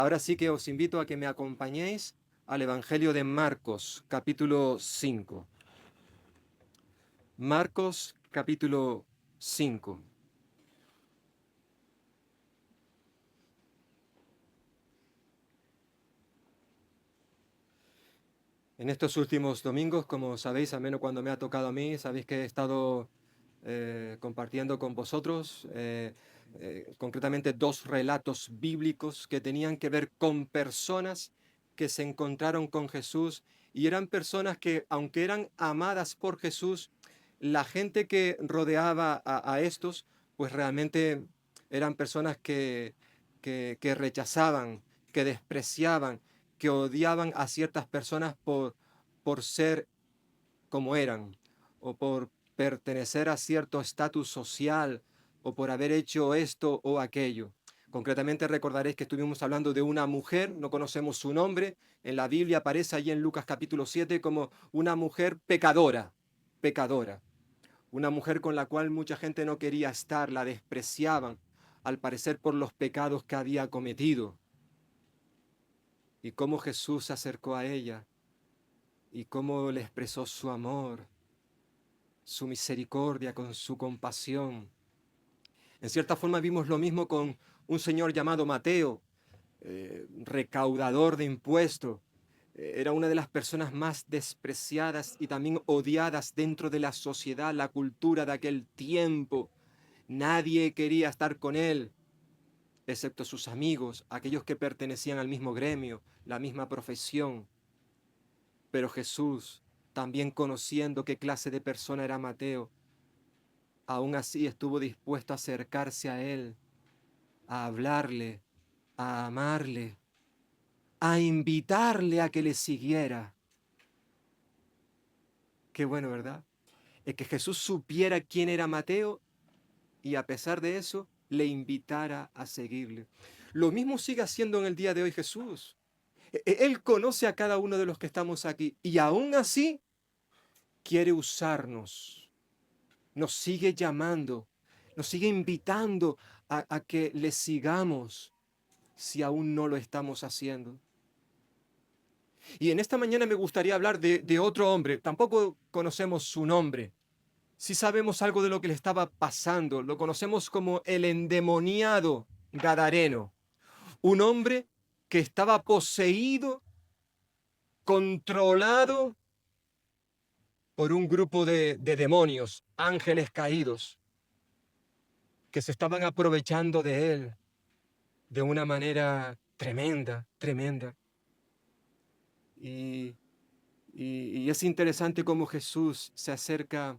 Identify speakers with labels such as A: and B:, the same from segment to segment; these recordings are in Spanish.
A: Ahora sí que os invito a que me acompañéis al Evangelio de Marcos, capítulo 5. Marcos, capítulo 5. En estos últimos domingos, como sabéis, al menos cuando me ha tocado a mí, sabéis que he estado compartiendo con vosotros concretamente dos relatos bíblicos que tenían que ver con personas que se encontraron con Jesús y eran personas que, aunque eran amadas por Jesús, la gente que rodeaba a estos, pues realmente eran personas que rechazaban, que despreciaban, que odiaban a ciertas personas por ser como eran, o por pertenecer a cierto estatus social, o por haber hecho esto o aquello. Concretamente recordaréis que estuvimos hablando de una mujer, no conocemos su nombre, en la Biblia aparece allí en Lucas capítulo 7 como una mujer pecadora, pecadora, una mujer con la cual mucha gente no quería estar, la despreciaban, al parecer por los pecados que había cometido, y cómo Jesús se acercó a ella, y cómo le expresó su amor, su misericordia, con su compasión. En cierta forma vimos lo mismo con un señor llamado Mateo, recaudador de impuestos. Era una de las personas más despreciadas y también odiadas dentro de la sociedad, la cultura de aquel tiempo. Nadie quería estar con él, excepto sus amigos, aquellos que pertenecían al mismo gremio, la misma profesión. Pero Jesús, también conociendo qué clase de persona era Mateo, aún así estuvo dispuesto a acercarse a él, a hablarle, a amarle, a invitarle a que le siguiera. Qué bueno, ¿verdad? Es que Jesús supiera quién era Mateo y a pesar de eso le invitara a seguirle. Lo mismo sigue haciendo en el día de hoy Jesús. Él conoce a cada uno de los que estamos aquí y aún así quiere usarnos. Nos sigue llamando, nos sigue invitando a que le sigamos si aún no lo estamos haciendo. Y en esta mañana me gustaría hablar de otro hombre. Tampoco conocemos su nombre. Sí sabemos algo de lo que le estaba pasando. Lo conocemos como el endemoniado Gadareno. Un hombre que estaba poseído, controlado por un grupo de demonios, ángeles caídos, que se estaban aprovechando de él de una manera tremenda, tremenda. Y, y es interesante cómo Jesús se acerca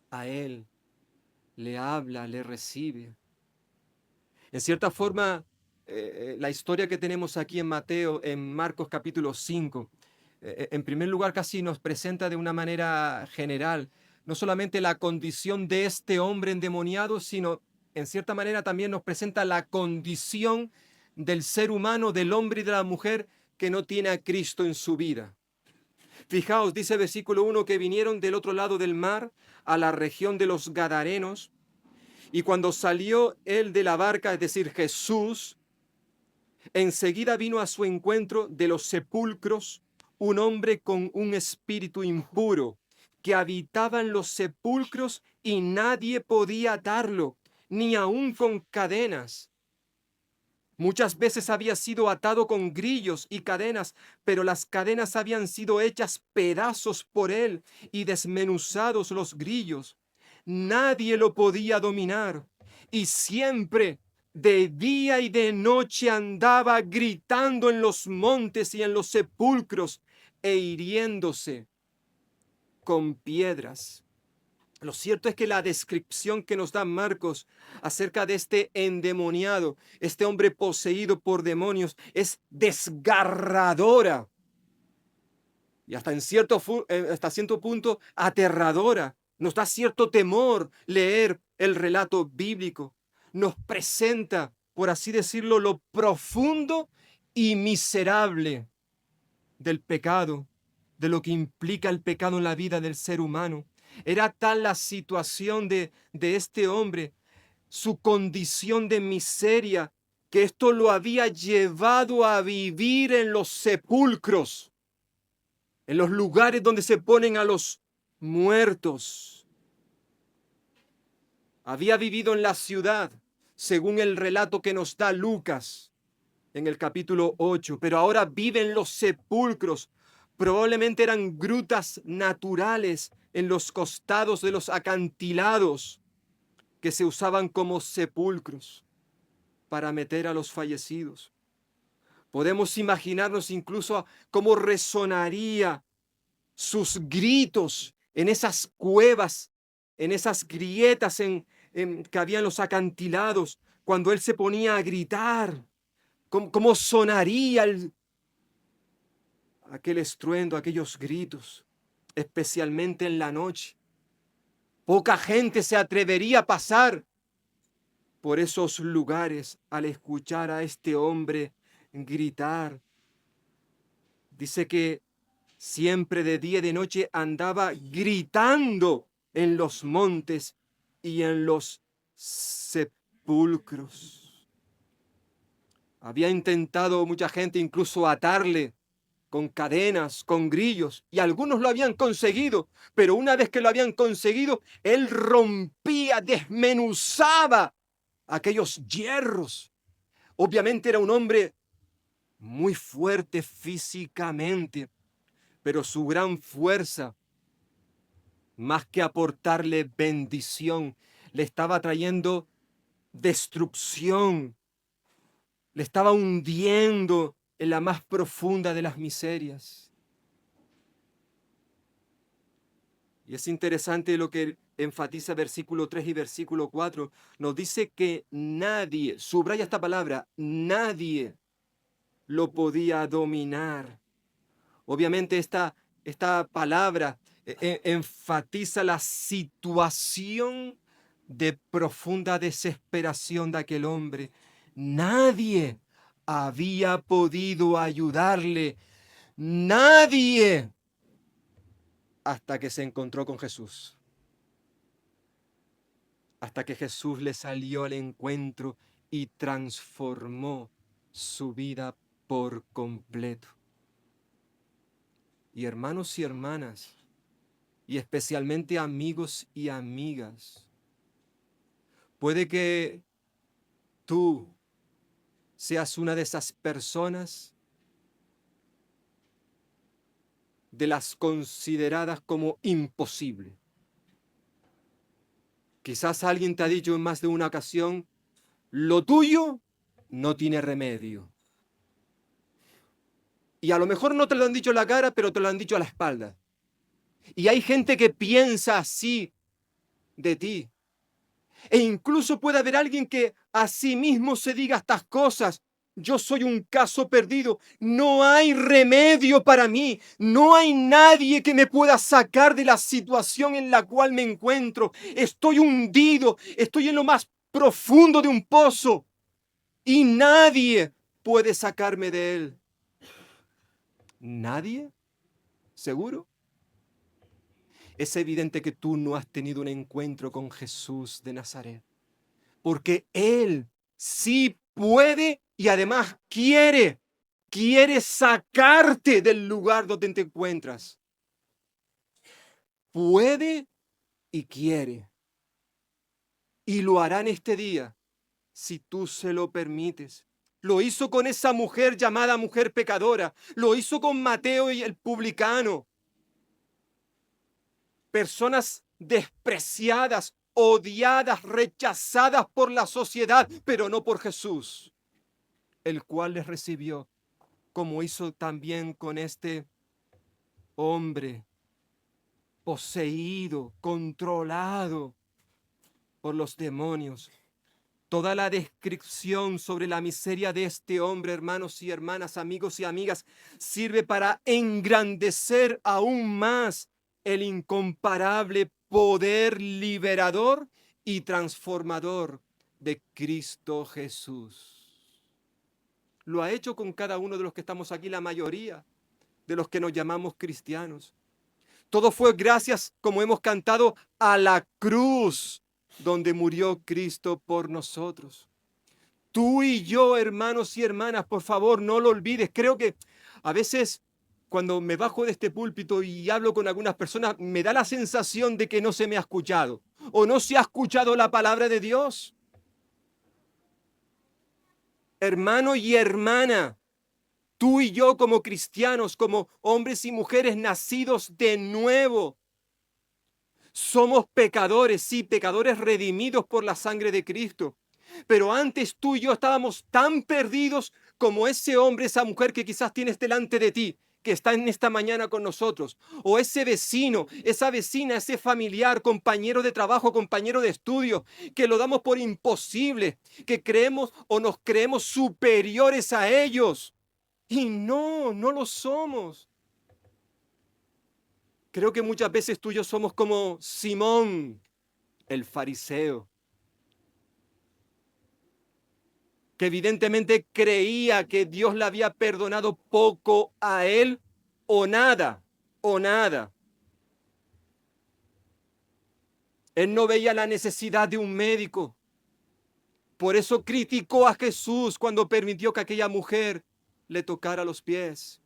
A: a él, le habla, le recibe. En cierta forma, la historia que tenemos aquí en Mateo, en Marcos capítulo 5, en primer lugar casi nos presenta de una manera general, no solamente la condición de este hombre endemoniado, sino en cierta manera también nos presenta la condición del ser humano, del hombre y de la mujer que no tiene a Cristo en su vida. Fijaos, dice el versículo 1 que vinieron del otro lado del mar a la región de los Gadarenos y cuando salió él de la barca, es decir, Jesús, enseguida vino a su encuentro de los sepulcros un hombre con un espíritu impuro que habitaba en los sepulcros y nadie podía atarlo, ni aun con cadenas. Muchas veces había sido atado con grillos y cadenas, pero las cadenas habían sido hechas pedazos por él y desmenuzados los grillos. Nadie lo podía dominar y siempre de día y de noche andaba gritando en los montes y en los sepulcros e hiriéndose con piedras. Lo cierto es que la descripción que nos da Marcos acerca de este endemoniado, este hombre poseído por demonios, es desgarradora y hasta cierto punto aterradora. Nos da cierto temor leer el relato bíblico. Nos presenta, por así decirlo, lo profundo y miserable del pecado, de lo que implica el pecado en la vida del ser humano. Era tal la situación de este hombre, su condición de miseria, que esto lo había llevado a vivir en los sepulcros, en los lugares donde se ponen a los muertos. Había vivido en la ciudad, según el relato que nos da Lucas en el capítulo 8, pero ahora vive en los sepulcros. Probablemente eran grutas naturales en los costados de los acantilados que se usaban como sepulcros para meter a los fallecidos. Podemos imaginarnos incluso cómo resonaría sus gritos en esas cuevas, en esas grietas que había en los acantilados, cuando él se ponía a gritar, cómo sonaría aquel estruendo, aquellos gritos, especialmente en la noche. Poca gente se atrevería a pasar por esos lugares al escuchar a este hombre gritar. Dice que siempre de día y de noche andaba gritando en los montes y en los sepulcros. Había intentado mucha gente incluso atarle con cadenas, con grillos, y algunos lo habían conseguido, pero una vez que lo habían conseguido, él rompía, desmenuzaba aquellos hierros. Obviamente era un hombre muy fuerte físicamente, pero su gran fuerza, más que aportarle bendición, le estaba trayendo destrucción, le estaba hundiendo en la más profunda de las miserias. Y es interesante lo que enfatiza versículo 3 y versículo 4. Nos dice que nadie, subraya esta palabra, nadie lo podía dominar. Obviamente esta palabra enfatiza la situación de profunda desesperación de aquel hombre. Nadie había podido ayudarle. Nadie, hasta que se encontró con Jesús. Hasta que Jesús le salió al encuentro y transformó su vida por completo. Y hermanos y hermanas, y especialmente amigos y amigas, puede que tú seas una de esas personas de las consideradas como imposible. Quizás alguien te ha dicho en más de una ocasión, lo tuyo no tiene remedio. Y a lo mejor no te lo han dicho en la cara, pero te lo han dicho a la espalda. Y hay gente que piensa así de ti. E incluso puede haber alguien que a sí mismo se diga estas cosas. Yo soy un caso perdido. No hay remedio para mí. No hay nadie que me pueda sacar de la situación en la cual me encuentro. Estoy hundido. Estoy en lo más profundo de un pozo. Y nadie puede sacarme de él. ¿Nadie? ¿Seguro? Es evidente que tú no has tenido un encuentro con Jesús de Nazaret, porque Él sí puede y además quiere sacarte del lugar donde te encuentras. Puede y quiere. Y lo hará en este día, si tú se lo permites. Lo hizo con esa mujer llamada mujer pecadora. Lo hizo con Mateo y el publicano. Personas despreciadas, odiadas, rechazadas por la sociedad, pero no por Jesús, el cual les recibió, como hizo también con este hombre poseído, controlado por los demonios. Toda la descripción sobre la miseria de este hombre, hermanos y hermanas, amigos y amigas, sirve para engrandecer aún más el incomparable poder liberador y transformador de Cristo Jesús. Lo ha hecho con cada uno de los que estamos aquí, la mayoría de los que nos llamamos cristianos. Todo fue gracias, como hemos cantado, a la cruz donde murió Cristo por nosotros. Tú y yo, hermanos y hermanas, por favor, no lo olvides. Creo que a veces cuando me bajo de este púlpito y hablo con algunas personas, me da la sensación de que no se me ha escuchado o no se ha escuchado la palabra de Dios. Hermano y hermana, tú y yo como cristianos, como hombres y mujeres nacidos de nuevo, somos pecadores, sí, pecadores redimidos por la sangre de Cristo. Pero antes tú y yo estábamos tan perdidos como ese hombre, esa mujer que quizás tienes delante de ti, que está en esta mañana con nosotros, o ese vecino, esa vecina, ese familiar, compañero de trabajo, compañero de estudio, que lo damos por imposible, que creemos o nos creemos superiores a ellos. Y no, no lo somos. Creo que muchas veces tú y yo somos como Simón, el fariseo, que evidentemente creía que Dios le había perdonado poco a él o nada, o nada. Él no veía la necesidad de un médico. Por eso criticó a Jesús cuando permitió que aquella mujer le tocara los pies.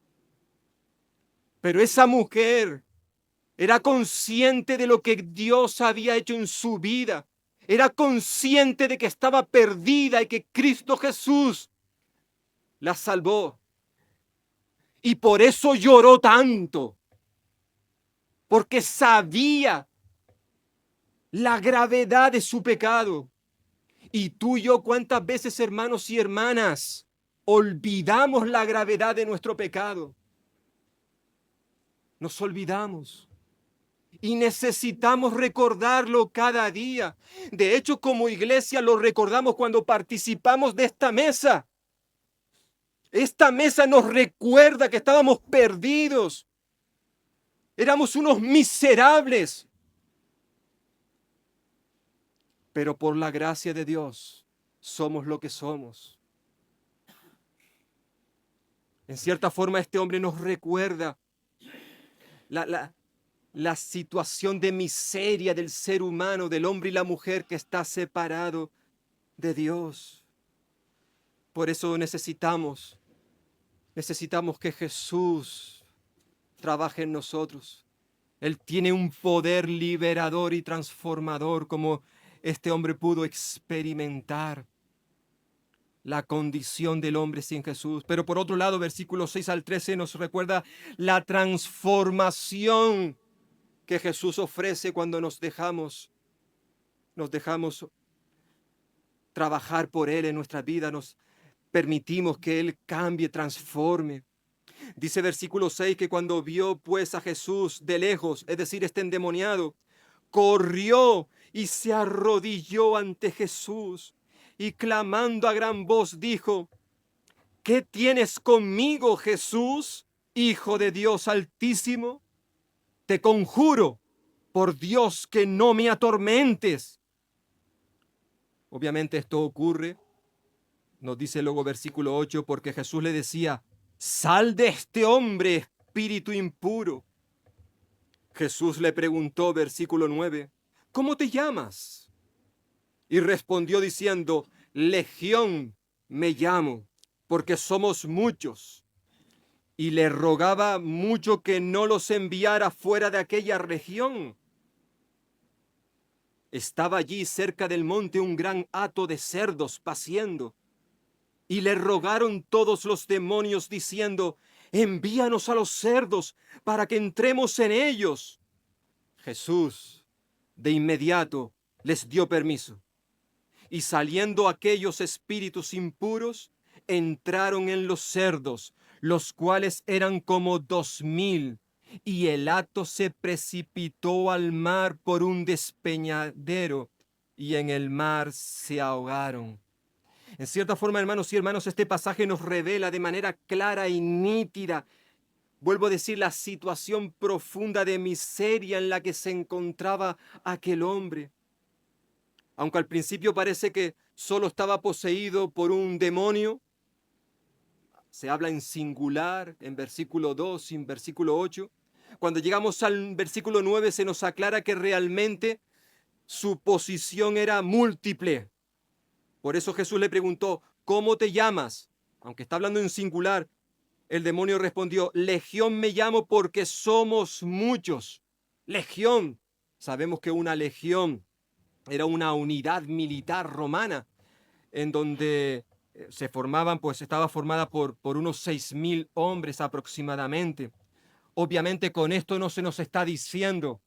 A: Pero esa mujer era consciente de lo que Dios había hecho en su vida. Era consciente de que estaba perdida y que Cristo Jesús la salvó. Y por eso lloró tanto. Porque sabía la gravedad de su pecado. Y tú y yo, ¿cuántas veces, hermanos y hermanas, olvidamos la gravedad de nuestro pecado? Nos olvidamos. Y necesitamos recordarlo cada día. De hecho, como iglesia lo recordamos cuando participamos de esta mesa. Esta mesa nos recuerda que estábamos perdidos. Éramos unos miserables. Pero por la gracia de Dios somos lo que somos. En cierta forma, este hombre nos recuerda la situación de miseria del ser humano, del hombre y la mujer que está separado de Dios. Por eso necesitamos que Jesús trabaje en nosotros. Él tiene un poder liberador y transformador, como este hombre pudo experimentar la condición del hombre sin Jesús. Pero por otro lado, versículos 6 al 13 nos recuerda la transformación que Jesús ofrece cuando nos dejamos trabajar por Él en nuestra vida, nos permitimos que Él cambie, transforme. Dice versículo 6 que cuando vio pues a Jesús de lejos, es decir, este endemoniado, corrió y se arrodilló ante Jesús y clamando a gran voz dijo: ¿qué tienes conmigo, Jesús, Hijo de Dios Altísimo? Te conjuro por Dios que no me atormentes. Obviamente esto ocurre, nos dice luego versículo 8, porque Jesús le decía: sal de este hombre, espíritu impuro. Jesús le preguntó, versículo 9, ¿cómo te llamas? Y respondió diciendo: Legión me llamo, porque somos muchos. Y le rogaba mucho que no los enviara fuera de aquella región. Estaba allí cerca del monte un gran hato de cerdos paciendo. Y le rogaron todos los demonios diciendo: envíanos a los cerdos para que entremos en ellos. Jesús de inmediato les dio permiso. Y saliendo aquellos espíritus impuros, entraron en los cerdos, los cuales eran como 2000, y el hato se precipitó al mar por un despeñadero, y en el mar se ahogaron. En cierta forma, hermanos y hermanas, este pasaje nos revela de manera clara y nítida, vuelvo a decir, la situación profunda de miseria en la que se encontraba aquel hombre. Aunque al principio parece que solo estaba poseído por un demonio, se habla en singular en versículo 2 y en versículo 8. Cuando llegamos al versículo 9 se nos aclara que realmente su posición era múltiple. Por eso Jesús le preguntó: ¿cómo te llamas? Aunque está hablando en singular, el demonio respondió, Legión me llamo porque somos muchos. Legión. Sabemos que una legión era una unidad militar romana en donde se formaban, pues estaba formada por unos 6.000 hombres aproximadamente. Obviamente con esto no se nos está diciendo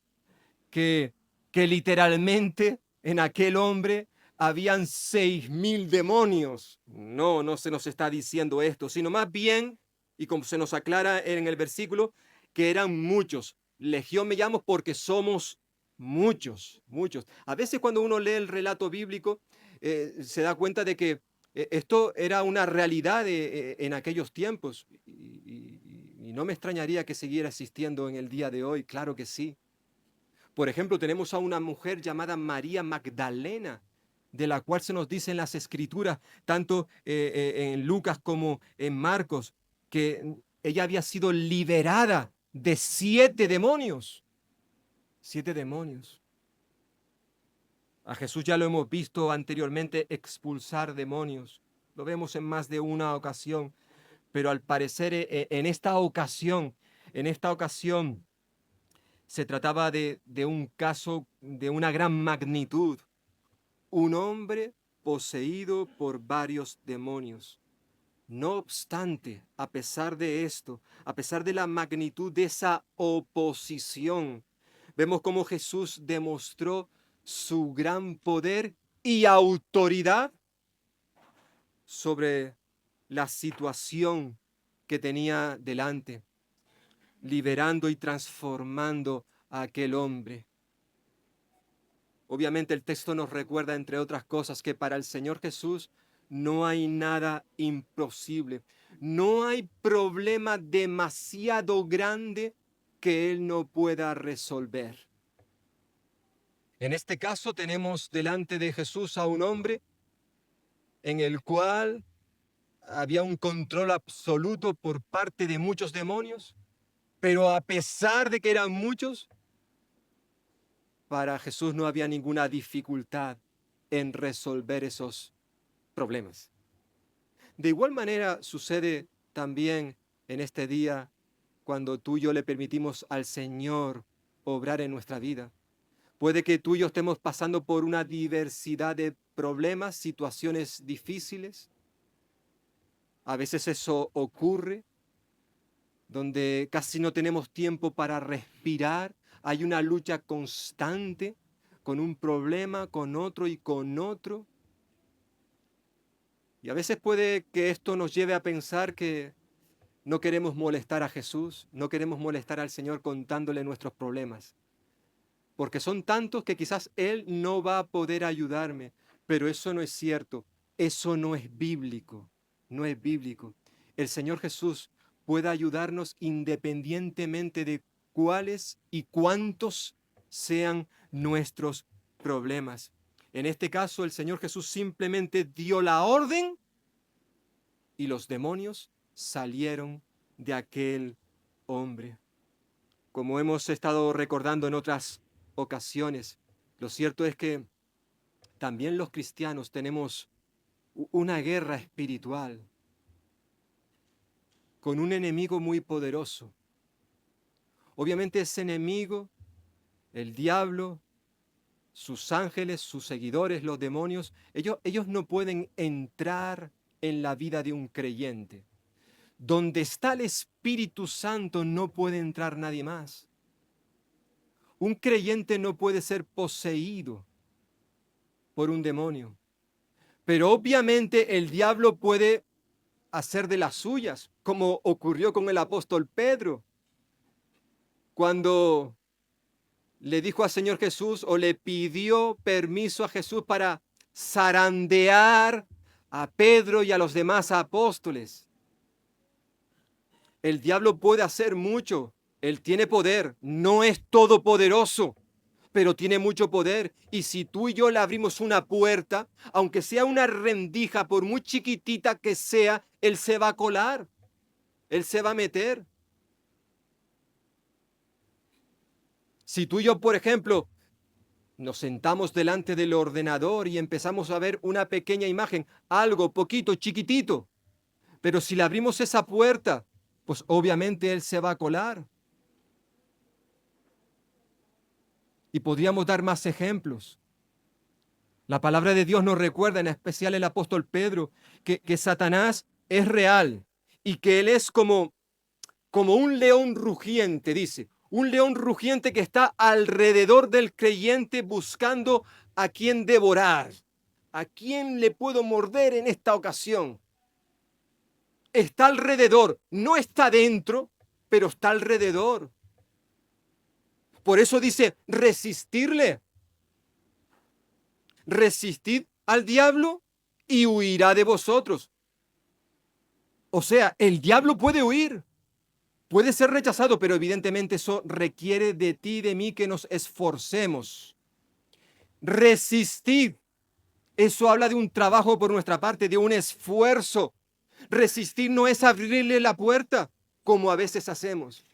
A: que, que literalmente en aquel hombre habían 6.000 demonios. No, no se nos está diciendo esto, sino más bien, y como se nos aclara en el versículo, que eran muchos. Legión me llamo porque somos muchos, muchos. A veces cuando uno lee el relato bíblico, se da cuenta de que esto era una realidad en aquellos tiempos y no me extrañaría que siguiera existiendo en el día de hoy, claro que sí. Por ejemplo, tenemos a una mujer llamada María Magdalena, de la cual se nos dice en las escrituras, tanto en Lucas como en Marcos, que ella había sido liberada de 7 demonios. 7 demonios. A Jesús ya lo hemos visto anteriormente expulsar demonios. Lo vemos en más de una ocasión, pero al parecer en esta ocasión, se trataba de un caso de una gran magnitud. Un hombre poseído por varios demonios. No obstante, a pesar de esto, a pesar de la magnitud de esa oposición, vemos cómo Jesús demostró su gran poder y autoridad sobre la situación que tenía delante, liberando y transformando a aquel hombre. Obviamente el texto nos recuerda, entre otras cosas, que para el Señor Jesús no hay nada imposible. No hay problema demasiado grande que Él no pueda resolver. En este caso tenemos delante de Jesús a un hombre en el cual había un control absoluto por parte de muchos demonios, pero a pesar de que eran muchos, para Jesús no había ninguna dificultad en resolver esos problemas. De igual manera sucede también en este día cuando tú y yo le permitimos al Señor obrar en nuestra vida. Puede que tú y yo estemos pasando por una diversidad de problemas, situaciones difíciles. A veces eso ocurre donde casi no tenemos tiempo para respirar. Hay una lucha constante con un problema, con otro y con otro. Y a veces puede que esto nos lleve a pensar que no queremos molestar a Jesús, no queremos molestar al Señor contándole nuestros problemas, porque son tantos que quizás Él no va a poder ayudarme, pero eso no es cierto, eso no es bíblico, no es bíblico. El Señor Jesús puede ayudarnos independientemente de cuáles y cuántos sean nuestros problemas. En este caso, el Señor Jesús simplemente dio la orden y los demonios salieron de aquel hombre. Como hemos estado recordando en otras ocasiones, lo cierto es que también los cristianos tenemos una guerra espiritual con un enemigo muy poderoso. Obviamente ese enemigo, el diablo, sus ángeles, sus seguidores, los demonios, ellos no pueden entrar en la vida de un creyente. Donde está el Espíritu Santo no puede entrar nadie más. Un creyente no puede ser poseído por un demonio. Pero obviamente el diablo puede hacer de las suyas, como ocurrió con el apóstol Pedro, cuando le dijo al Señor Jesús o le pidió permiso a Jesús para zarandear a Pedro y a los demás apóstoles. El diablo puede hacer mucho. Él tiene poder. No es todopoderoso, pero tiene mucho poder. Y si tú y yo le abrimos una puerta, aunque sea una rendija, por muy chiquitita que sea, él se va a colar. Él se va a meter. Si tú y yo, por ejemplo, nos sentamos delante del ordenador y empezamos a ver una pequeña imagen, algo poquito, chiquitito. Pero si le abrimos esa puerta, pues obviamente él se va a colar. Y podríamos dar más ejemplos. La palabra de Dios nos recuerda, en especial el apóstol Pedro, que Satanás es real y que él es como un león rugiente, dice. Un león rugiente que está alrededor del creyente buscando a quien devorar. ¿A quién le puedo morder en esta ocasión? Está alrededor, no está dentro, pero está alrededor. Por eso dice, resistirle. Resistid al diablo y huirá de vosotros. O sea, el diablo puede huir, puede ser rechazado, pero evidentemente eso requiere de ti y de mí que nos esforcemos. Resistid. Eso habla de un trabajo por nuestra parte, de un esfuerzo. Resistir no es abrirle la puerta, como a veces hacemos.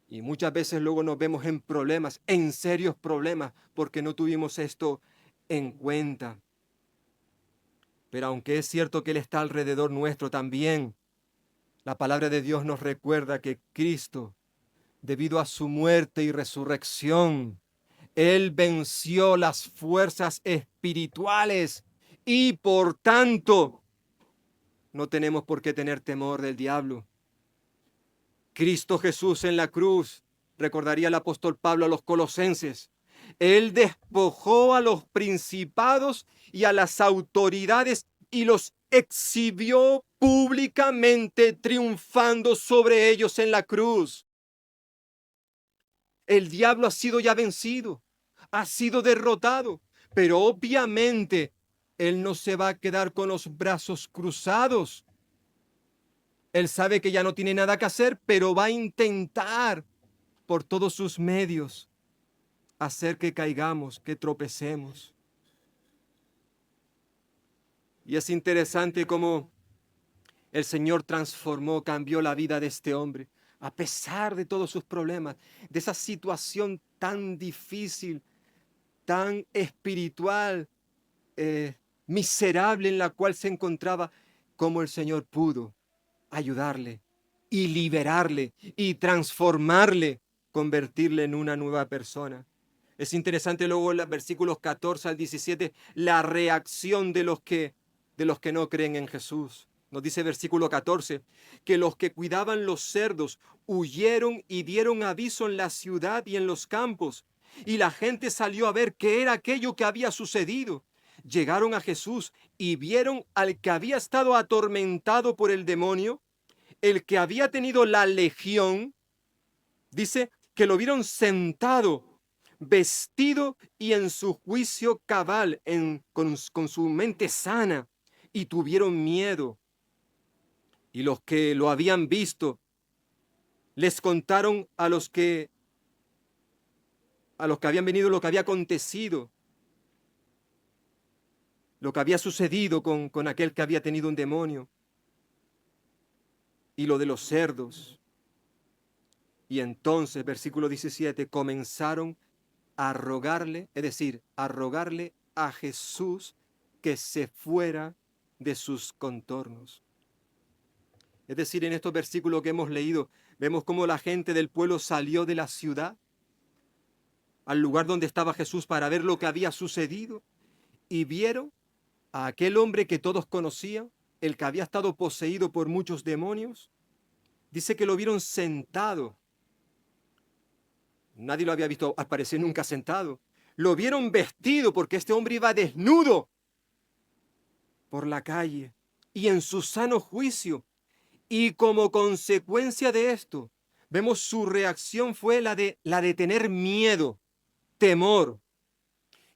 A: Y muchas veces luego nos vemos en problemas, en serios problemas, porque no tuvimos esto en cuenta. Pero aunque es cierto que Él está alrededor nuestro también, la palabra de Dios nos recuerda que Cristo, debido a su muerte y resurrección, Él venció las fuerzas espirituales y por tanto no tenemos por qué tener temor del diablo. Cristo Jesús en la cruz, recordaría el apóstol Pablo a los colosenses, Él despojó a los principados y a las autoridades y los exhibió públicamente, triunfando sobre ellos en la cruz. El diablo ha sido ya vencido, ha sido derrotado, pero obviamente Él no se va a quedar con los brazos cruzados. Él sabe que ya no tiene nada que hacer, pero va a intentar por todos sus medios hacer que caigamos, que tropecemos. Y es interesante cómo el Señor transformó, cambió la vida de este hombre, a pesar de todos sus problemas, de esa situación tan difícil, tan espiritual, miserable en la cual se encontraba, cómo el Señor pudo ayudarle y liberarle y transformarle, convertirle en una nueva persona. Es interesante luego en los versículos 14 al 17 la reacción de los que no creen en Jesús. Nos dice versículo 14 que los que cuidaban los cerdos huyeron y dieron aviso en la ciudad y en los campos, y la gente salió a ver qué era aquello que había sucedido. Llegaron a Jesús y vieron al que había estado atormentado por el demonio, el que había tenido la legión. Dice que lo vieron sentado, vestido y en su juicio cabal, con su mente sana, y tuvieron miedo. Y los que lo habían visto les contaron a los que habían venido lo que había acontecido, lo que había sucedido con aquel que había tenido un demonio, y lo de los cerdos. Y entonces, versículo 17, comenzaron a rogarle, es decir, a rogarle a Jesús que se fuera de sus contornos. Es decir, en estos versículos que hemos leído, vemos cómo la gente del pueblo salió de la ciudad al lugar donde estaba Jesús para ver lo que había sucedido, y vieron a aquel hombre que todos conocían, el que había estado poseído por muchos demonios. Dice que lo vieron sentado. Nadie lo había visto aparecer nunca sentado. Lo vieron vestido, porque este hombre iba desnudo por la calle y en su sano juicio. Y como consecuencia de esto, vemos su reacción fue la de tener miedo, temor.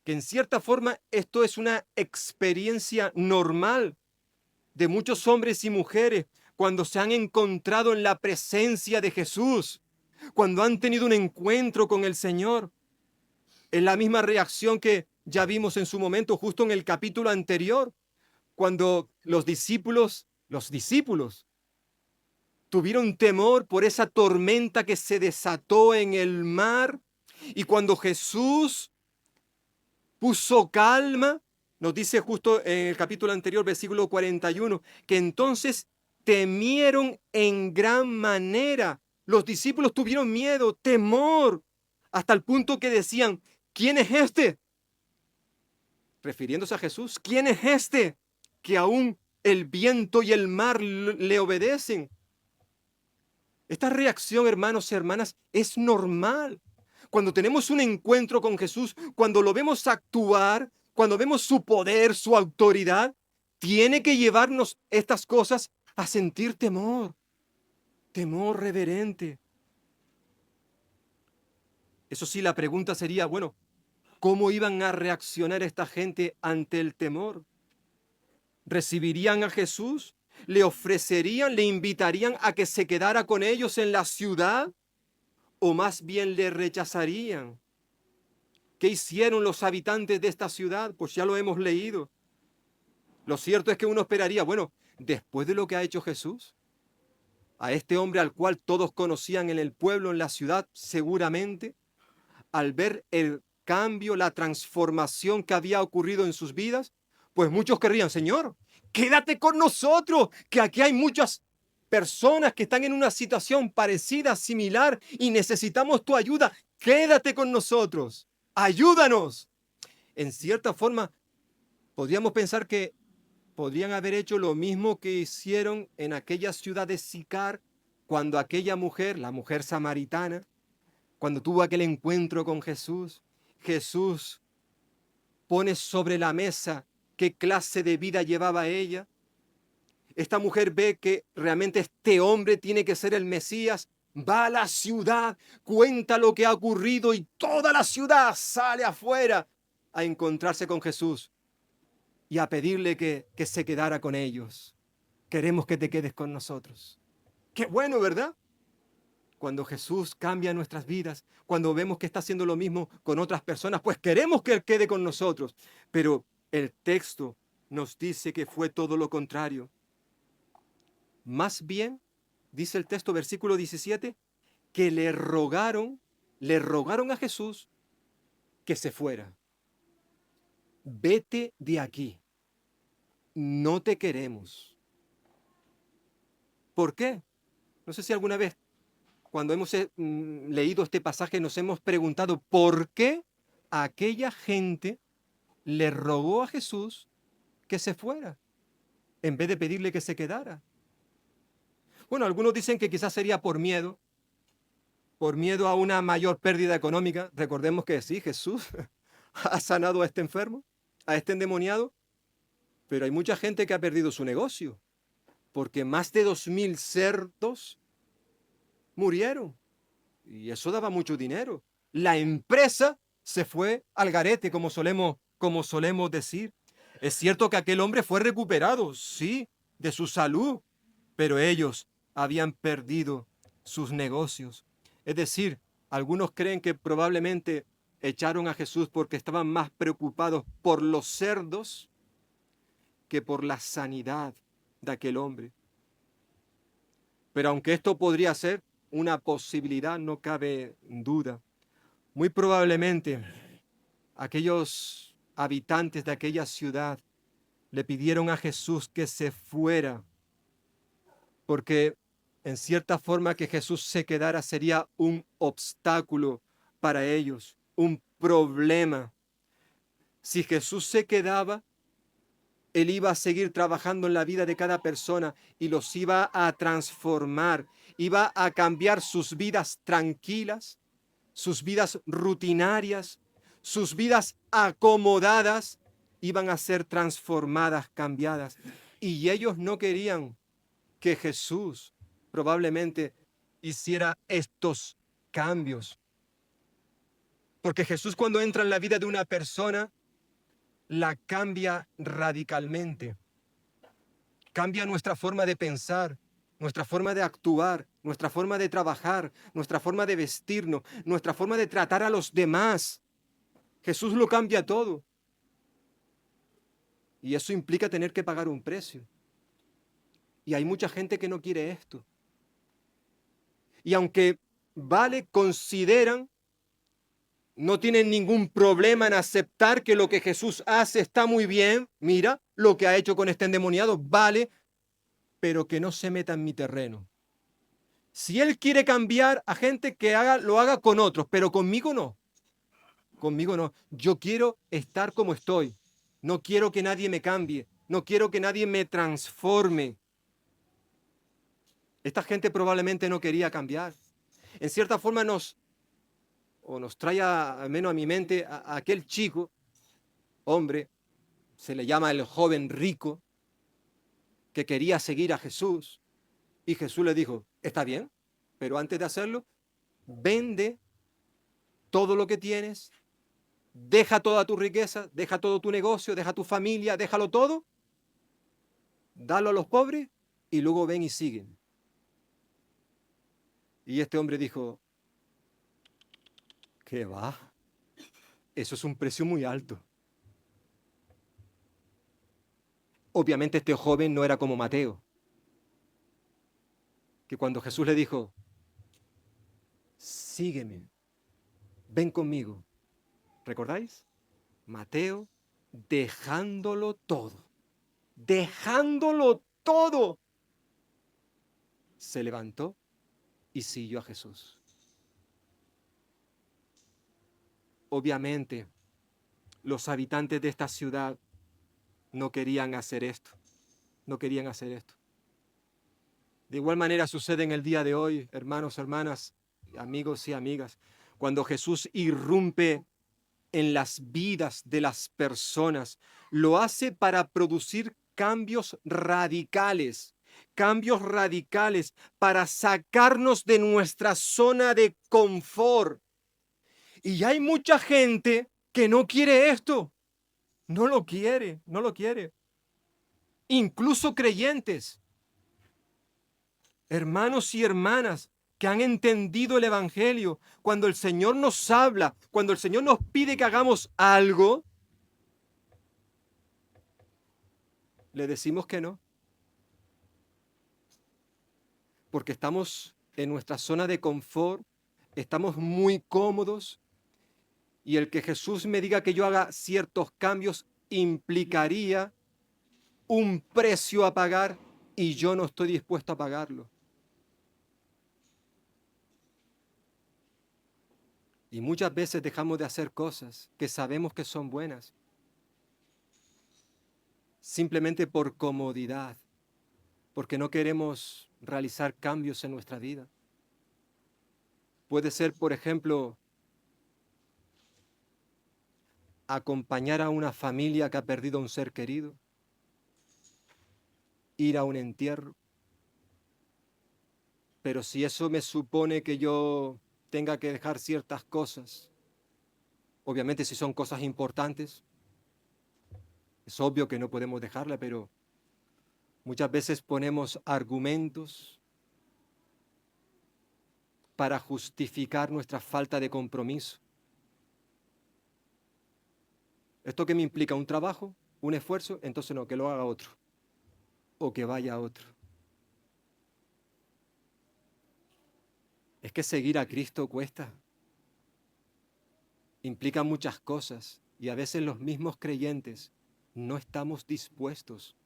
A: Que en cierta forma esto es una experiencia normal de muchos hombres y mujeres cuando se han encontrado en la presencia de Jesús, cuando han tenido un encuentro con el Señor. Es la misma reacción que ya vimos en su momento justo en el capítulo anterior, cuando los discípulos tuvieron temor por esa tormenta que se desató en el mar, y cuando Jesús puso calma. Nos dice justo en el capítulo anterior, versículo 41, que entonces temieron en gran manera. Los discípulos tuvieron miedo, temor, hasta el punto que decían, ¿quién es este? Refiriéndose a Jesús, ¿quién es este que aún el viento y el mar le obedecen? Esta reacción, hermanos y hermanas, es normal. Cuando tenemos un encuentro con Jesús, cuando lo vemos actuar, cuando vemos su poder, su autoridad, tiene que llevarnos estas cosas a sentir temor, temor reverente. Eso sí, la pregunta sería, bueno, ¿cómo iban a reaccionar esta gente ante el temor? ¿Recibirían a Jesús? ¿Le ofrecerían, le invitarían a que se quedara con ellos en la ciudad? ¿O más bien le rechazarían? ¿Qué hicieron los habitantes de esta ciudad? Pues ya lo hemos leído. Lo cierto es que uno esperaría, bueno, después de lo que ha hecho Jesús, a este hombre al cual todos conocían en el pueblo, en la ciudad, seguramente, al ver el cambio, la transformación que había ocurrido en sus vidas, pues muchos querrían, Señor, quédate con nosotros, que aquí hay muchas personas que están en una situación parecida, similar, y necesitamos tu ayuda. Quédate con nosotros, ayúdanos. En cierta forma, podríamos pensar que podrían haber hecho lo mismo que hicieron en aquella ciudad de Sicar, cuando aquella mujer, la mujer samaritana, cuando tuvo aquel encuentro con Jesús, Jesús pone sobre la mesa qué clase de vida llevaba ella. Esta mujer ve que realmente este hombre tiene que ser el Mesías, va a la ciudad, cuenta lo que ha ocurrido y toda la ciudad sale afuera a encontrarse con Jesús y a pedirle que se quedara con ellos. Queremos que te quedes con nosotros. Qué bueno, ¿verdad? Cuando Jesús cambia nuestras vidas, cuando vemos que está haciendo lo mismo con otras personas, pues queremos que Él quede con nosotros. Pero el texto nos dice que fue todo lo contrario. Más bien, dice el texto, versículo 17, que le rogaron a Jesús que se fuera. Vete de aquí, no te queremos. ¿Por qué? No sé si alguna vez cuando hemos leído este pasaje nos hemos preguntado por qué aquella gente le rogó a Jesús que se fuera en vez de pedirle que se quedara. Bueno, algunos dicen que quizás sería por miedo a una mayor pérdida económica. Recordemos que sí, Jesús ha sanado a este enfermo, a este endemoniado, pero hay mucha gente que ha perdido su negocio, porque más de 2000 cerdos murieron. Y eso daba mucho dinero. La empresa se fue al garete, como solemos decir. Es cierto que aquel hombre fue recuperado, sí, de su salud, pero ellos habían perdido sus negocios. Es decir, algunos creen que probablemente echaron a Jesús porque estaban más preocupados por los cerdos que por la sanidad de aquel hombre. Pero aunque esto podría ser una posibilidad, no cabe duda. Muy probablemente aquellos habitantes de aquella ciudad le pidieron a Jesús que se fuera, porque en cierta forma que Jesús se quedara sería un obstáculo para ellos, un problema. Si Jesús se quedaba, Él iba a seguir trabajando en la vida de cada persona y los iba a transformar, iba a cambiar sus vidas tranquilas, sus vidas rutinarias, sus vidas acomodadas, iban a ser transformadas, cambiadas. Y ellos no querían que Jesús probablemente hiciera estos cambios. Porque Jesús cuando entra en la vida de una persona, la cambia radicalmente. Cambia nuestra forma de pensar, nuestra forma de actuar, nuestra forma de trabajar, nuestra forma de vestirnos, nuestra forma de tratar a los demás. Jesús lo cambia todo. Y eso implica tener que pagar un precio. Y hay mucha gente que no quiere esto. Y aunque consideran, no tienen ningún problema en aceptar que lo que Jesús hace está muy bien. Mira, lo que ha hecho con este endemoniado, vale, pero que no se meta en mi terreno. Si Él quiere cambiar a gente, que lo haga con otros, pero conmigo no. Conmigo no. Yo quiero estar como estoy. No quiero que nadie me cambie. No quiero que nadie me transforme. Esta gente probablemente no quería cambiar. En cierta forma nos trae, al menos a mi mente, a aquel chico, hombre, se le llama el joven rico, que quería seguir a Jesús. Y Jesús le dijo, está bien, pero antes de hacerlo, vende todo lo que tienes, deja toda tu riqueza, deja todo tu negocio, deja tu familia, déjalo todo, dalo a los pobres y luego ven y siguen. Y este hombre dijo, ¿qué va? Eso es un precio muy alto. Obviamente este joven no era como Mateo, que cuando Jesús le dijo, sígueme, ven conmigo, ¿recordáis? Mateo dejándolo todo, se levantó y siguió a Jesús. Obviamente, los habitantes de esta ciudad no querían hacer esto, no querían hacer esto. De igual manera sucede en el día de hoy, hermanos, hermanas, amigos y amigas, cuando Jesús irrumpe en las vidas de las personas, lo hace para producir cambios radicales para sacarnos de nuestra zona de confort. Y hay mucha gente que no quiere esto, no lo quiere. Incluso creyentes, hermanos y hermanas que han entendido el Evangelio, cuando el Señor nos habla, cuando el Señor nos pide que hagamos algo, le decimos que no. Porque estamos en nuestra zona de confort, estamos muy cómodos, y el que Jesús me diga que yo haga ciertos cambios implicaría un precio a pagar y yo no estoy dispuesto a pagarlo. Y muchas veces dejamos de hacer cosas que sabemos que son buenas, simplemente por comodidad, porque no queremos realizar cambios en nuestra vida. Puede ser, por ejemplo, acompañar a una familia que ha perdido a un ser querido, ir a un entierro. Pero si eso me supone que yo tenga que dejar ciertas cosas, obviamente si son cosas importantes, es obvio que no podemos dejarla, pero muchas veces ponemos argumentos para justificar nuestra falta de compromiso. ¿Esto qué me implica? ¿Un trabajo? ¿Un esfuerzo? Entonces no, que lo haga otro. O que vaya otro. Es que seguir a Cristo cuesta. Implica muchas cosas y a veces los mismos creyentes no estamos dispuestos.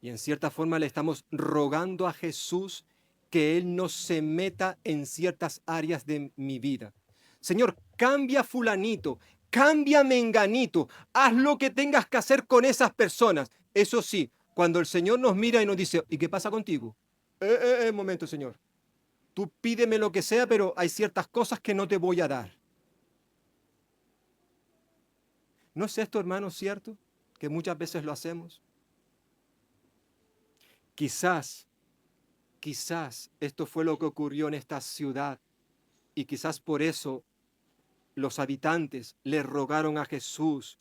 A: Y en cierta forma le estamos rogando a Jesús que Él no se meta en ciertas áreas de mi vida. Señor, cambia fulanito, cambia menganito, haz lo que tengas que hacer con esas personas. Eso sí, cuando el Señor nos mira y nos dice, ¿y qué pasa contigo? Momento, Señor. Tú pídeme lo que sea, pero hay ciertas cosas que no te voy a dar. ¿No es esto, hermano, cierto? Que muchas veces lo hacemos. Quizás esto fue lo que ocurrió en esta ciudad y quizás por eso los habitantes le rogaron a Jesús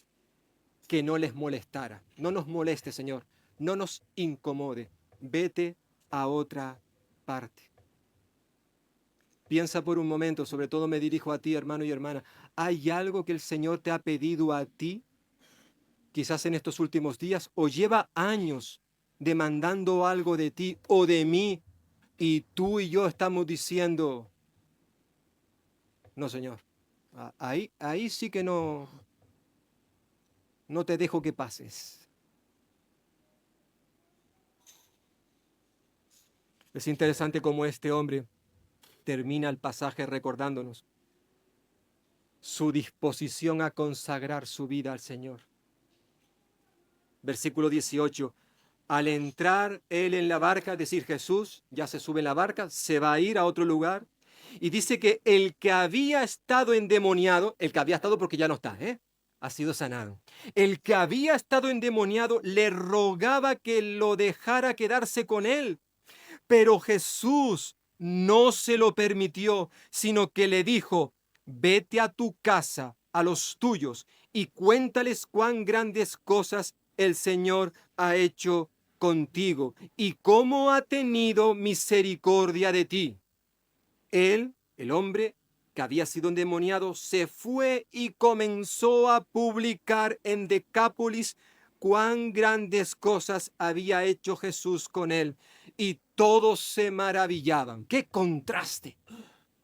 A: que no les molestara. No nos moleste, Señor, no nos incomode. Vete a otra parte. Piensa por un momento, sobre todo me dirijo a ti, hermano y hermana. ¿Hay algo que el Señor te ha pedido a ti, quizás en estos últimos días, o lleva años demandando algo de ti o de mí, y tú y yo estamos diciendo, no, Señor. Ahí sí que no te dejo que pases. Es interesante cómo este hombre termina el pasaje recordándonos su disposición a consagrar su vida al Señor. Versículo 18. Al entrar él en la barca, es decir, Jesús ya se sube en la barca, se va a ir a otro lugar, y dice que el que había estado endemoniado, el que había estado porque ya no está, ha sido sanado. El que había estado endemoniado le rogaba que lo dejara quedarse con él, pero Jesús no se lo permitió, sino que le dijo: vete a tu casa, a los tuyos, y cuéntales cuán grandes cosas el Señor ha hecho contigo y cómo ha tenido misericordia de ti. Él, el hombre que había sido endemoniado, se fue y comenzó a publicar en Decápolis cuán grandes cosas había hecho Jesús con él, y todos se maravillaban. ¡Qué contraste!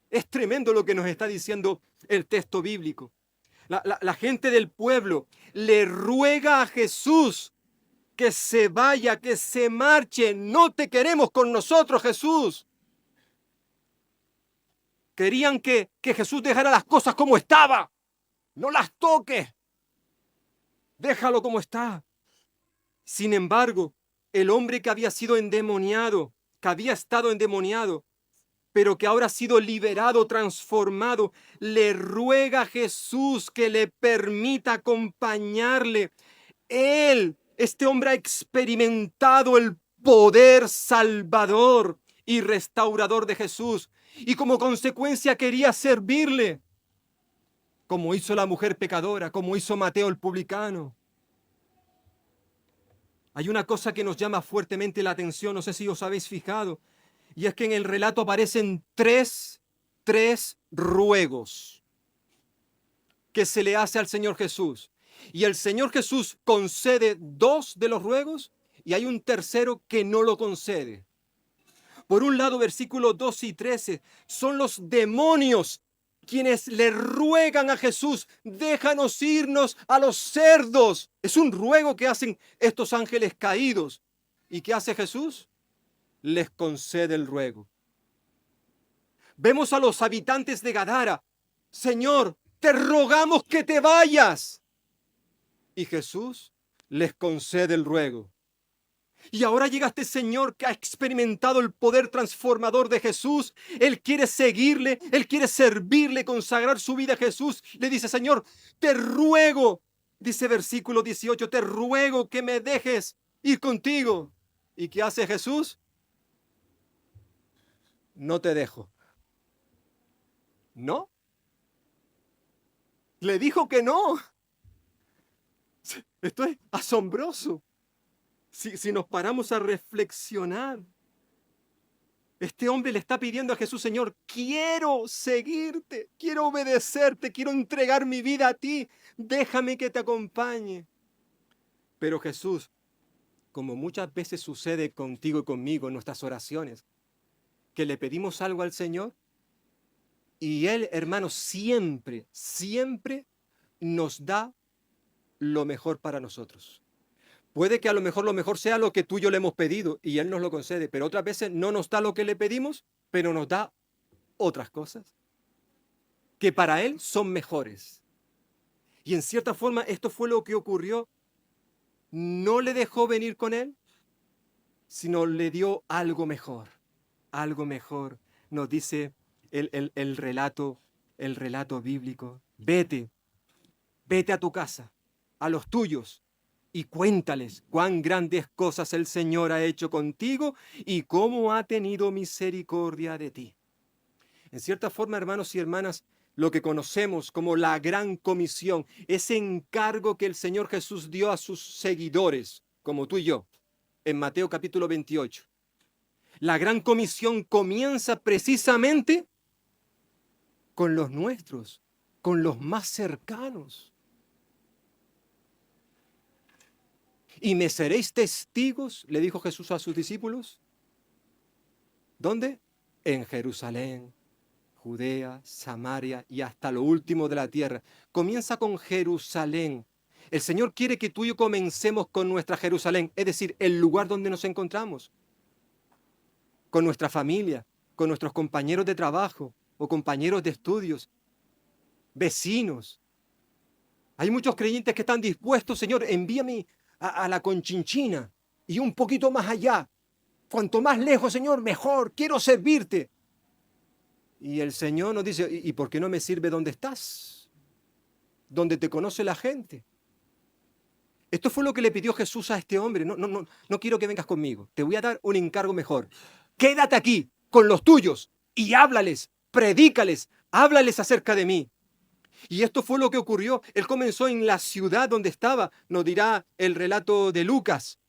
A: Es tremendo lo que nos está diciendo el texto bíblico. La gente del pueblo le ruega a Jesús que se vaya, que se marche. No te queremos con nosotros, Jesús. Querían que Jesús dejara las cosas como estaba. No las toques. Déjalo como está. Sin embargo, el hombre que había sido endemoniado, que había estado endemoniado, pero que ahora ha sido liberado, transformado, le ruega a Jesús que le permita acompañarle. Este hombre ha experimentado el poder salvador y restaurador de Jesús, y como consecuencia quería servirle, como hizo la mujer pecadora, como hizo Mateo el publicano. Hay una cosa que nos llama fuertemente la atención, no sé si os habéis fijado, y es que en el relato aparecen tres ruegos que se le hace al Señor Jesús. Y el Señor Jesús concede 2 de los ruegos, y hay un tercero que no lo concede. Por un lado, versículos 12 y 13, son los demonios quienes le ruegan a Jesús: déjanos irnos a los cerdos. Es un ruego que hacen estos ángeles caídos. ¿Y qué hace Jesús? Les concede el ruego. Vemos a los habitantes de Gadara: Señor, te rogamos que te vayas. Y Jesús les concede el ruego. Y ahora llega este Señor que ha experimentado el poder transformador de Jesús. Él quiere seguirle, él quiere servirle, consagrar su vida a Jesús. Le dice: Señor, te ruego, dice versículo 18, te ruego que me dejes ir contigo. ¿Y qué hace Jesús? No te dejo. ¿No? Le dijo que no. Esto es asombroso. Si nos paramos a reflexionar, este hombre le está pidiendo a Jesús: Señor, quiero seguirte, quiero obedecerte, quiero entregar mi vida a ti, déjame que te acompañe. Pero Jesús, como muchas veces sucede contigo y conmigo en nuestras oraciones, que le pedimos algo al Señor y Él, hermano, siempre nos da lo mejor para nosotros. Puede que a lo mejor sea lo que tú y yo le hemos pedido y Él nos lo concede, pero otras veces no nos da lo que le pedimos, pero nos da otras cosas que para Él son mejores. Y en cierta forma esto fue lo que ocurrió. No le dejó venir con Él, sino le dio algo mejor. Algo mejor, nos dice el relato bíblico. Vete a tu casa, a los tuyos, y cuéntales cuán grandes cosas el Señor ha hecho contigo y cómo ha tenido misericordia de ti. En cierta forma, hermanos y hermanas, lo que conocemos como la gran comisión, ese encargo que el Señor Jesús dio a sus seguidores, como tú y yo, en Mateo capítulo 28. La gran comisión comienza precisamente con los nuestros, con los más cercanos. Y me seréis testigos, le dijo Jesús a sus discípulos. ¿Dónde? En Jerusalén, Judea, Samaria y hasta lo último de la tierra. Comienza con Jerusalén. El Señor quiere que tú y yo comencemos con nuestra Jerusalén, es decir, el lugar donde nos encontramos, con nuestra familia, con nuestros compañeros de trabajo o compañeros de estudios, vecinos. Hay muchos creyentes que están dispuestos, Señor, envíame a la Conchinchina y un poquito más allá. Cuanto más lejos, Señor, mejor. Quiero servirte. Y el Señor nos dice, ¿y por qué no me sirve donde estás? Donde te conoce la gente. Esto fue lo que le pidió Jesús a este hombre. No quiero que vengas conmigo. Te voy a dar un encargo mejor. Quédate aquí con los tuyos y háblales, predícales, háblales acerca de mí. Y esto fue lo que ocurrió. Él comenzó en la ciudad donde estaba, nos dirá el relato de Lucas.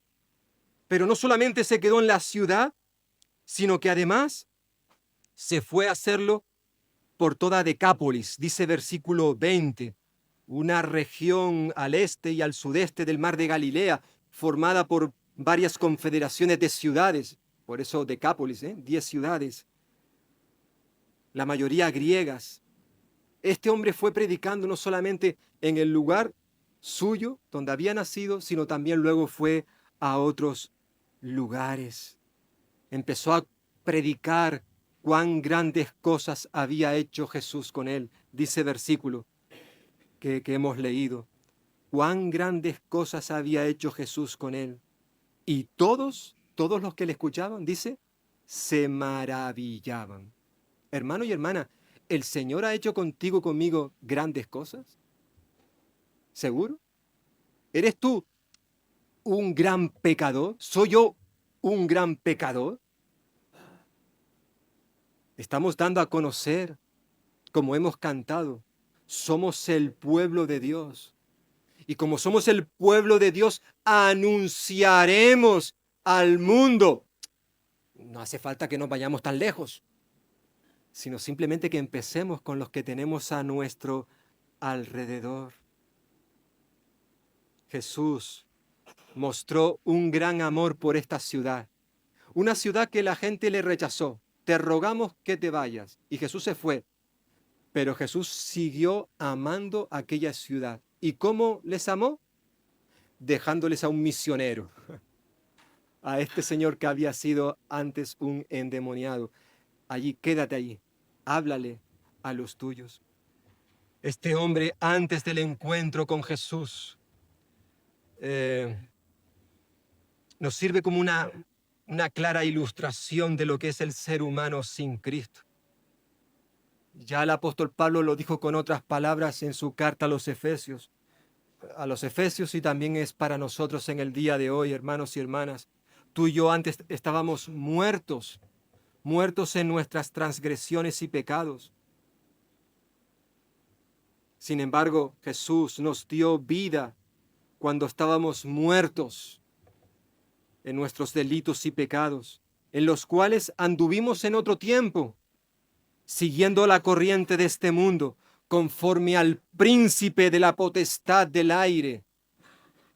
A: Pero no solamente se quedó en la ciudad, sino que además se fue a hacerlo por toda Decápolis, dice versículo 20, una región al este y al sudeste del mar de Galilea, formada por varias confederaciones de ciudades, por eso Decápolis, 10 ciudades, la mayoría griegas. Este hombre fue predicando no solamente en el lugar suyo, donde había nacido, sino también luego fue a otros lugares. Empezó a predicar cuán grandes cosas había hecho Jesús con él, dice versículo que hemos leído. Cuán grandes cosas había hecho Jesús con él. Y todos los que le escuchaban, dice, se maravillaban. Hermano y hermana, ¿el Señor ha hecho contigo, conmigo, grandes cosas? ¿Seguro? ¿Eres tú un gran pecador? ¿Soy yo un gran pecador? Estamos dando a conocer, como hemos cantado, somos el pueblo de Dios. Y como somos el pueblo de Dios, anunciaremos al mundo. No hace falta que nos vayamos tan lejos, sino simplemente que empecemos con los que tenemos a nuestro alrededor. Jesús mostró un gran amor por esta ciudad, una ciudad que la gente le rechazó. Te rogamos que te vayas. Y Jesús se fue. Pero Jesús siguió amando aquella ciudad. ¿Y cómo les amó? Dejándoles a un misionero, a este señor que había sido antes un endemoniado. Allí, quédate allí, háblale a los tuyos. Este hombre, antes del encuentro con Jesús, nos sirve como una clara ilustración de lo que es el ser humano sin Cristo. Ya el apóstol Pablo lo dijo con otras palabras en su carta a los Efesios, y también es para nosotros en el día de hoy, hermanos y hermanas. Tú y yo antes estábamos muertos en nuestras transgresiones y pecados. Sin embargo, Jesús nos dio vida cuando estábamos muertos en nuestros delitos y pecados, en los cuales anduvimos en otro tiempo, siguiendo la corriente de este mundo, conforme al príncipe de la potestad del aire,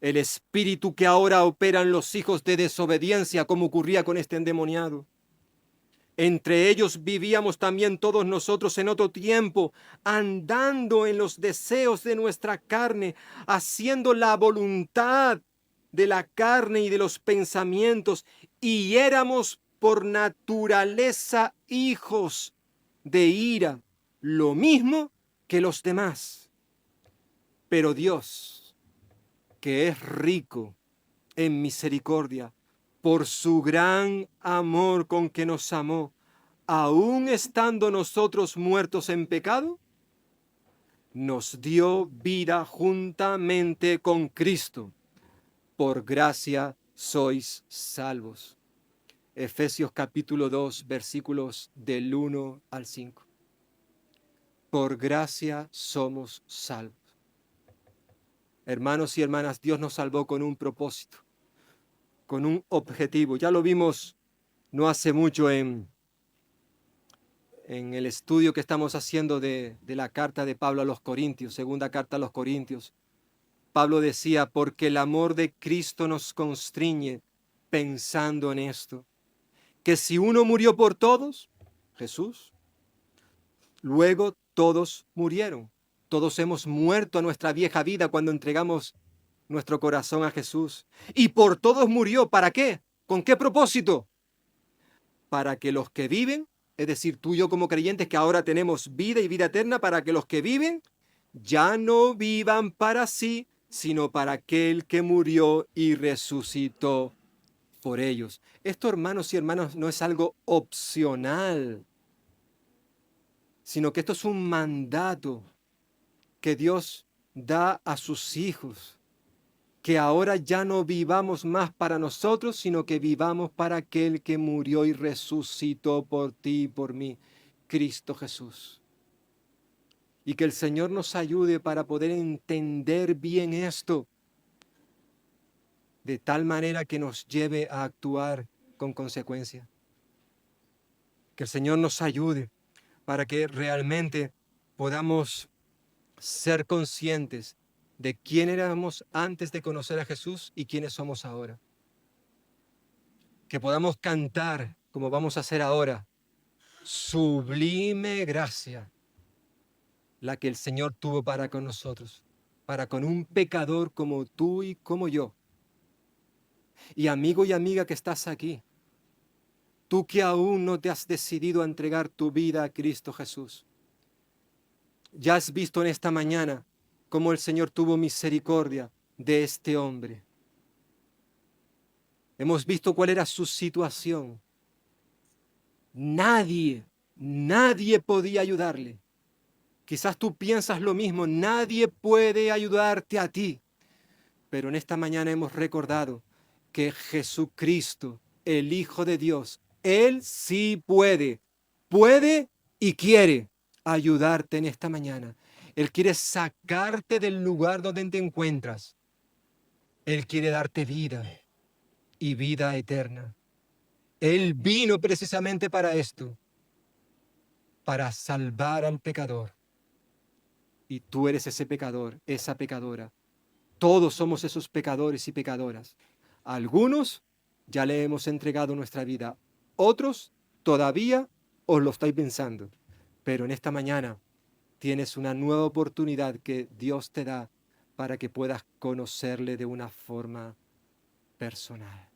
A: el espíritu que ahora opera en los hijos de desobediencia, como ocurría con este endemoniado. Entre ellos vivíamos también todos nosotros en otro tiempo, andando en los deseos de nuestra carne, haciendo la voluntad de la carne y de los pensamientos, y éramos por naturaleza hijos de ira, lo mismo que los demás. Pero Dios, que es rico en misericordia, por su gran amor con que nos amó, aun estando nosotros muertos en pecado, nos dio vida juntamente con Cristo. Por gracia sois salvos. Efesios capítulo 2, versículos del 1 al 5. Por gracia somos salvos. Hermanos y hermanas, Dios nos salvó con un propósito, con un objetivo. Ya lo vimos no hace mucho en el estudio que estamos haciendo de la carta de Pablo a los Corintios, segunda carta a los Corintios. Pablo decía, porque el amor de Cristo nos constriñe pensando en esto, que si uno murió por todos, Jesús, Luego todos murieron. Todos hemos muerto a nuestra vieja vida cuando entregamos nuestro corazón a Jesús. Y por todos murió. ¿Para qué? ¿Con qué propósito? Para que los que viven, es decir, tú y yo como creyentes que ahora tenemos vida y vida eterna, para que los que viven ya no vivan para sí, sino para aquel que murió y resucitó por ellos. Esto, hermanos y hermanas, no es algo opcional, sino que esto es un mandato que Dios da a sus hijos, que ahora ya no vivamos más para nosotros, sino que vivamos para aquel que murió y resucitó por ti y por mí, Cristo Jesús. Y que el Señor nos ayude para poder entender bien esto, de tal manera que nos lleve a actuar con consecuencia. Que el Señor nos ayude para que realmente podamos ser conscientes de quién éramos antes de conocer a Jesús y quiénes somos ahora. Que podamos cantar, como vamos a hacer ahora, sublime gracia, la que el Señor tuvo para con nosotros, para con un pecador como tú y como yo. Y amigo y amiga que estás aquí, tú que aún no te has decidido a entregar tu vida a Cristo Jesús, ya has visto en esta mañana cómo el Señor tuvo misericordia de este hombre. Hemos visto cuál era su situación. Nadie podía ayudarle. Quizás tú piensas lo mismo, nadie puede ayudarte a ti. Pero en esta mañana hemos recordado que Jesucristo, el Hijo de Dios, Él sí puede y quiere ayudarte en esta mañana. Él quiere sacarte del lugar donde te encuentras. Él quiere darte vida y vida eterna. Él vino precisamente para esto, para salvar al pecador. Y tú eres ese pecador, esa pecadora. Todos somos esos pecadores y pecadoras. Algunos ya le hemos entregado nuestra vida. Otros todavía os lo estáis pensando. Pero en esta mañana tienes una nueva oportunidad que Dios te da para que puedas conocerle de una forma personal.